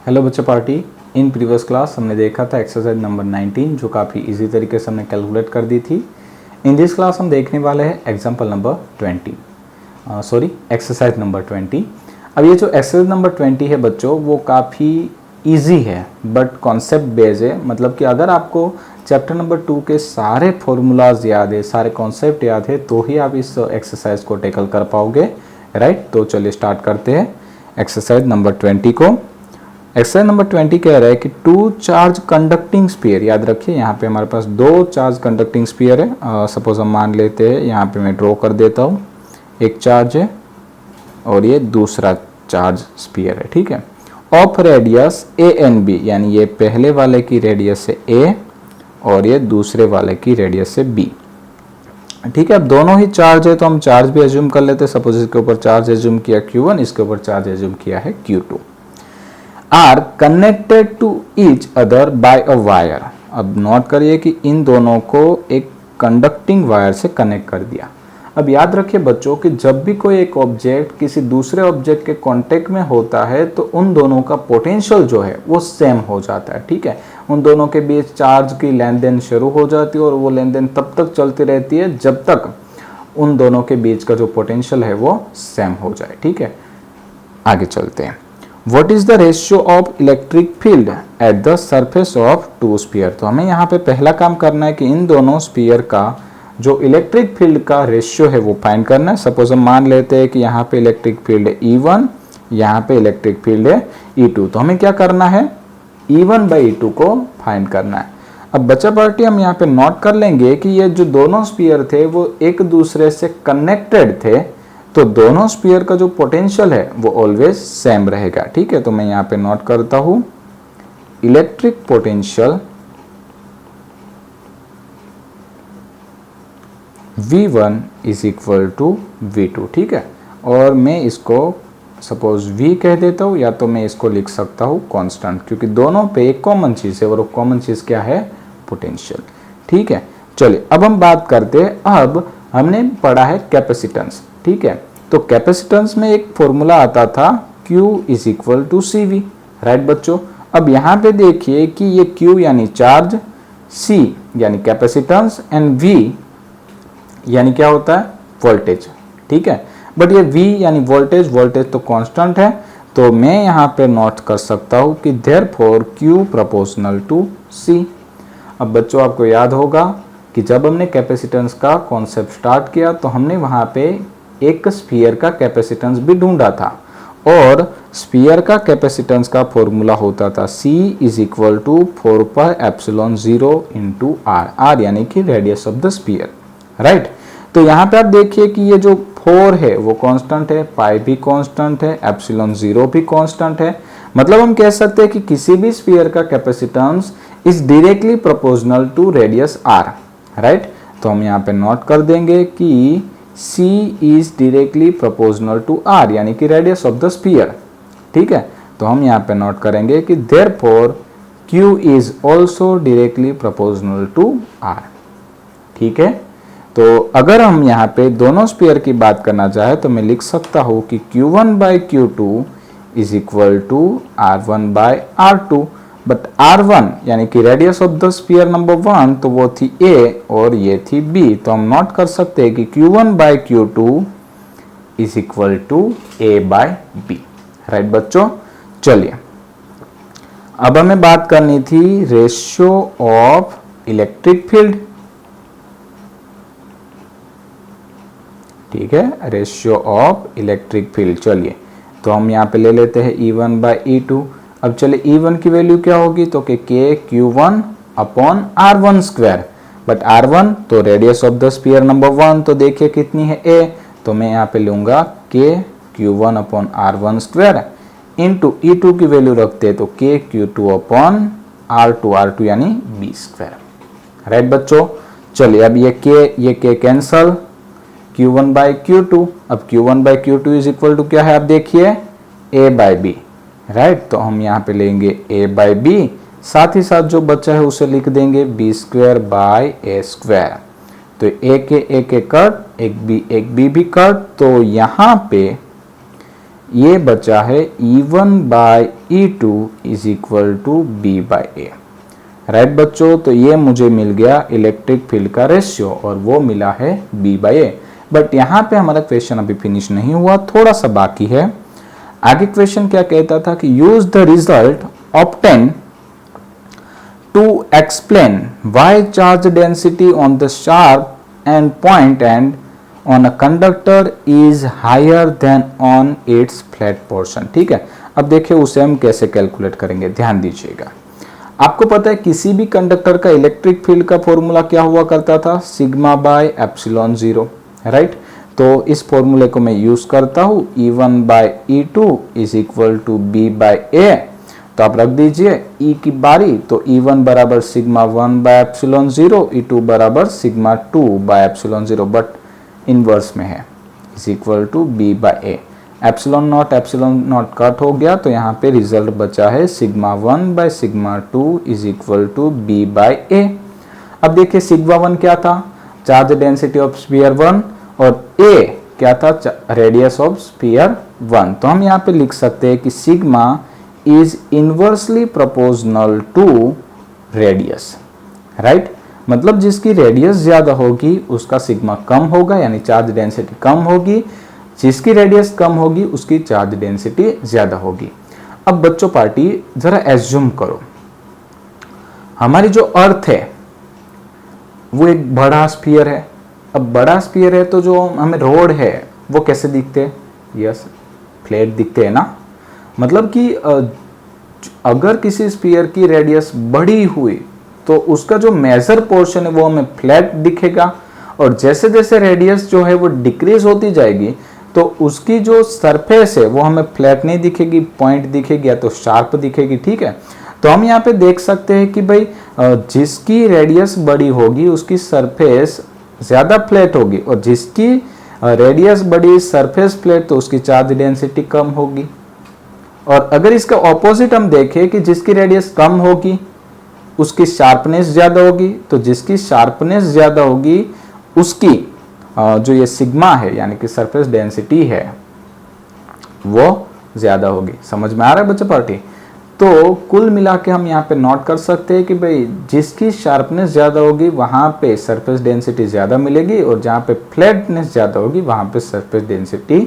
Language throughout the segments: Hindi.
हेलो बच्चा पार्टी। इन प्रीवियस क्लास हमने देखा था एक्सरसाइज नंबर 19 जो काफ़ी इजी तरीके से हमने कैलकुलेट कर दी थी। इन दिस क्लास हम देखने वाले हैं एग्जांपल नंबर 20 एक्सरसाइज नंबर 20। अब ये जो एक्सरसाइज नंबर 20 है बच्चों वो काफ़ी इजी है बट कॉन्सेप्ट बेस्ड है। मतलब कि अगर आपको चैप्टर नंबर 2 के सारे फॉर्मूलाज याद है, सारे कॉन्सेप्ट याद है तो ही आप इस एक्सरसाइज को टैकल कर पाओगे, राइट। तो चलिए स्टार्ट करते हैं एक्सरसाइज नंबर 20 को। एक्सरसाइज नंबर 20 कह रहा है कि टू चार्ज कंडक्टिंग स्फीयर, याद रखिए यहाँ पे हमारे पास दो चार्ज कंडक्टिंग स्फीयर है। सपोज हम मान लेते हैं, यहाँ पे मैं ड्रॉ कर देता हूँ, एक चार्ज है और ये दूसरा चार्ज स्फीयर है, ठीक है। Of radius A and B, यानी ये पहले वाले की रेडियस से ए और ये दूसरे वाले की रेडियस से बी, ठीक है। अब दोनों ही चार्ज है तो हम चार्ज भी एज्यूम कर लेते हैं। सपोज इसके ऊपर चार्ज एज्यूम किया Q1, इसके ऊपर चार्ज एज्यूम किया है Q2। Are connected to each other by a wire. अब नोट करिए कि इन दोनों को एक कंडक्टिंग वायर से कनेक्ट कर दिया। अब याद रखिए बच्चों कि जब भी कोई एक ऑब्जेक्ट किसी दूसरे ऑब्जेक्ट के कांटेक्ट में होता है तो उन दोनों का पोटेंशियल जो है वो सेम हो जाता है, ठीक है। उन दोनों के बीच चार्ज की लेन देन शुरू हो जाती है और वो लेन देन तब तक चलती रहती है जब तक उन दोनों के बीच का जो पोटेंशियल है वो सेम हो जाए, ठीक है। आगे चलते हैं। What is the ratio of electric field at the surface of two sphere? तो हमें यहाँ पे पहला काम करना है कि इन दोनों स्पीयर का जो इलेक्ट्रिक फील्ड का रेशियो है वो फाइंड करना है। सपोज हम मान लेते हैं कि यहाँ पे इलेक्ट्रिक फील्ड है E1, यहाँ पे इलेक्ट्रिक फील्ड है E2। तो हमें क्या करना है, E1 बाई E2 को फाइंड करना है। अब बच्चा पार्टी हम यहाँ पे नोट कर लेंगे कि ये जो दोनों स्पीयर थे वो एक दूसरे से कनेक्टेड थे, तो दोनों स्पीयर का जो पोटेंशियल है वो ऑलवेज सेम रहेगा, ठीक है। तो मैं यहाँ पे नोट करता हूँ electric potential V1 is equal to V2, ठीक है। और मैं इसको सपोज V कह देता हूँ या तो मैं इसको लिख सकता हूँ कांस्टेंट, क्योंकि दोनों पे एक कॉमन चीज है और वो कॉमन चीज क्या है, पोटेंशियल, ठीक है। चलिए अब हम बात करते हैं। अब हमने पढ़ा है कैपेसिटेंस, ठीक है। तो कैपेसिटेंस में एक फॉर्मूला आता था Q is equal to CV, right बच्चों। अब यहाँ पे देखिए कि ये Q यानी चार्ज, C यानी कैपेसिटेंस एंड V यानी क्या होता है, वोल्टेज, ठीक है। बट ये V यानी वोल्टेज, वोल्टेज तो कांस्टेंट है, तो मैं यहाँ पे नोट कर सकता हूँ कि therefore Q proportional to C। अब बच्चों आपको याद होगा कि जब हमने कैपेसिटेंस का कॉन्सेप्ट स्टार्ट किया तो हमने वहाँ पे एक स्फीयर का कैपेसिटेंस भी ढूंढा था और स्फीयर का कैपेसिटेंस का फॉर्मूला होता था C is equal to 4πε0 into R यानी कि radius of the sphere, right. तो यहाँ पे आप देखिए कि ये जो 4 है वो कांस्टेंट है, पाई भी कांस्टेंट है, ε0 भी कांस्टेंट है। मतलब हम कह सकते हैं कि किसी भी स्फीयर का capacitance is directly proportional to radius R, right. तो हम यहाँ पे नोट कर देंगे कि C is directly proportional to R यानी कि रेडियस ऑफ द स्फीयर, ठीक है। तो हम यहाँ पे नोट करेंगे कि therefore Q is also directly proportional to R, ठीक है। तो अगर हम यहाँ पे दोनों स्फीयर की बात करना चाहे तो मैं लिख सकता हूँ कि Q1 by Q2 is equal to R1 by R2। But R1 यानी कि radius of the sphere number 1 तो वो थी A और ये थी B, तो हम नोट कर सकते हैं कि Q1 by Q2 is equal to A by B, right बच्चों। चलिए अब हमें बात करनी थी रेशियो ऑफ इलेक्ट्रिक फील्ड, ठीक है, रेशियो ऑफ इलेक्ट्रिक फील्ड। चलिए तो हम यहाँ पे ले लेते हैं E1 बाई E2। अब चलिए E1 की वैल्यू क्या होगी, तो कि Q1 upon R1 square. But R1 तो radius of the sphere number 1 तो देखिए कितनी है A, तो मैं यहाँ पे लूंगा Q1 upon R1 square into E2 की वैल्यू रखते हैं तो Q2 अपॉन R2 यानी B स्क्वायर, राइट बच्चों। चलिए अब ये K cancel, Q1 by Q2। अब Q1 by Q2 is equal to क्या है, आप देखिए A बाई B, राइट। तो हम यहाँ पे लेंगे A बाई B, साथ ही साथ जो बच्चा है उसे लिख देंगे B square by A square. तो एक कट, एक B भी कट, तो यहाँ पे ये बचा है E1 by E2 is equal to B by A। Right बच्चों, तो ये मुझे मिल गया इलेक्ट्रिक फील्ड का रेशियो और वो मिला है B बाय A। बट यहाँ पे हमारा क्वेश्चन अभी फिनिश नहीं हुआ, थोड़ा सा बाकी है। आगे क्वेश्चन क्या कहता था कि use the result obtain to explain why charge density on the sharp end point and on a conductor is higher than on its flat portion. ठीक है, अब देखिए उसे हम कैसे कैलकुलेट करेंगे, ध्यान दीजिएगा। आपको पता है किसी भी कंडक्टर का इलेक्ट्रिक फील्ड का फॉर्मूला क्या हुआ करता था, sigma by epsilon zero. Right, तो इस फॉर्मूले को मैं यूज करता हूं, E1 by E2 is equal to B by A। तो आप रख दीजिए E की बारी, तो E1 बराबर sigma 1 bye epsilon zero, E2 बराबर सिग्मा 2 by epsilon zero, but inverse में है, is equal to B by A। Epsilon naught cut हो गया, तो यहाँ पे रिजल्ट बचा है sigma 1 by sigma 2 is equal to B by A। अब देखिए सिग्मा 1 क्या था, चार्ज डेंसिटी ऑफ स्फीयर 1, और A क्या था, रेडियस ऑफ स्फीयर 1। तो हम यहाँ पे लिख सकते हैं कि sigma is inversely proportional to radius. Right, मतलब जिसकी रेडियस ज्यादा होगी उसका सिग्मा कम होगा, यानी चार्ज डेंसिटी कम होगी। जिसकी रेडियस कम होगी उसकी चार्ज डेंसिटी ज्यादा होगी। अब बच्चों पार्टी जरा एज्यूम करो, हमारी जो अर्थ है वो एक बड़ा स्फीयर है। अब बड़ा स्फीयर है तो जो हमें रोड है वो कैसे दिखते हैं, यस फ्लैट दिखते हैं ना। मतलब कि अगर किसी स्फीयर की रेडियस बड़ी हुई तो उसका जो मेजर पोर्शन है वो हमें फ्लैट दिखेगा, और जैसे जैसे रेडियस जो है वो डिक्रीज होती जाएगी तो उसकी जो सरफेस है वो हमें फ्लैट नहीं दिखेगी, पॉइंट दिखेगी या तो शार्प दिखेगी। ठीक है, तो हम यहाँ पे देख सकते हैं कि भाई जिसकी रेडियस बड़ी होगी उसकी सरफेस ज्यादा फ्लैट होगी, और जिसकी रेडियस बड़ी सरफेस फ्लैट तो उसकी चार्ज डेंसिटी कम होगी। और अगर इसका ऑपोजिट हम देखें कि जिसकी रेडियस कम होगी उसकी शार्पनेस ज्यादा होगी, तो जिसकी शार्पनेस ज्यादा होगी उसकी जो ये सिग्मा है यानी कि सरफेस डेंसिटी है वो ज्यादा होगी। समझ में आ रहा है बच्चे पार्टी? तो कुल मिला के हम यहाँ पे नोट कर सकते हैं कि भाई जिसकी शार्पनेस ज्यादा होगी वहां पे सरफेस डेंसिटी ज्यादा मिलेगी, और जहाँ पे फ्लैटनेस ज्यादा होगी वहां पे सरफेस डेंसिटी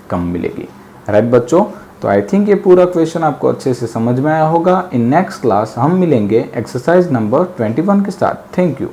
कम मिलेगी। राइट बच्चों, तो आई थिंक ये पूरा क्वेश्चन आपको अच्छे से समझ में आया होगा। इन नेक्स्ट क्लास हम मिलेंगे एक्सरसाइज नंबर 21 के साथ। Thank you.